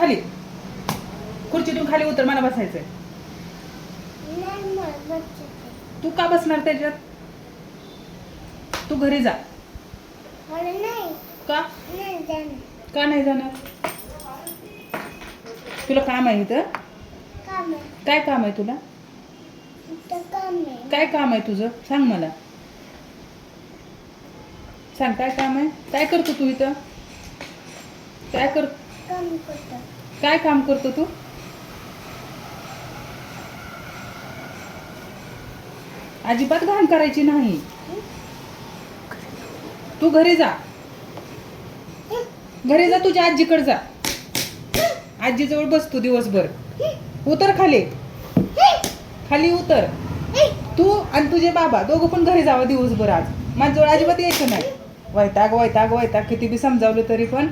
खाली. खुर्चीतून खाली उतर, मला बसायचंय. तू का बसणार त्याच्यात? तू घरी जा. का का नाही जाणार? तुला काम आहे इथं? काय काम आहे तुला? काय काम आहे तुझं? सांग मला. सांग काय काम आहे? काय करतो तू इथं? काय काम करतो तू? अजिबात घाण करायची नाही. तू घरी जा. घरी जा, तुझ्या आजीकडे जा. आजीजवळ बस तू दिवसभर. उतर खाली. खाली उतर. तू आणि तुझे बाबा दोघं पण घरी जावं दिवसभर आज. माझ्याजवळ अजिबात यायचं नाही. वैताग वैताग वैताग. किती बी समजावलं तरी पण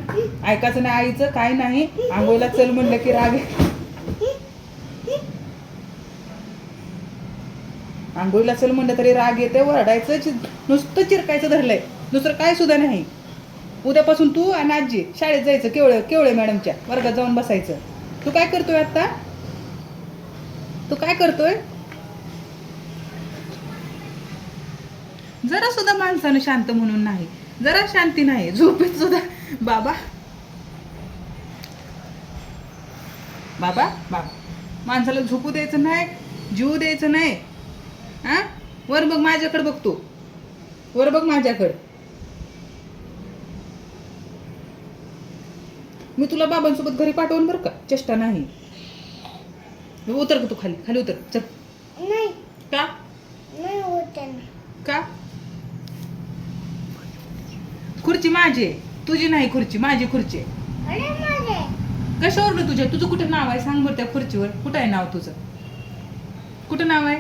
ऐकायचं नाही आईचं. काय नाही. आंघोळीला चल म्हणलं की राग. आंघोळीला चल म्हणलं तरी राग येते. वरडायचं, नुसतं चिरकायचं धरलंय. दुसरं काय सुद्धा नाही. उद्यापासून तू आणि आजी शाळेत जायचं. केवळे मॅडमच्या वर्गात जाऊन बसायचं. तू काय करतोय आता? तू काय करतोय? जरा सुद्धा माणसानं शांत म्हणून नाही. जरा शांती नाही. झोपेत सुद्धा बाबा बाबा बाबा. माणसाला झोपू द्यायचं नाही, जीव द्यायचं नाही. हा, वर बघ माझ्याकडे. बघतो वर बघ माझ्याकडे. मी तुला बाबांसोबत घरी पाठवून बरं का, चेष्टा नाही. उतर का तू खाली. खाली उतर. चल. का का? खुर्ची माझी आहे, तुझी नाही खुर्ची. माझी खुर्ची आहे. कशावर तुझ्या? तुझं कुठं नाव आहे सांग बरं त्या खुर्चीवर. कुठं आहे नाव तुझं? कुठं नाव आहे?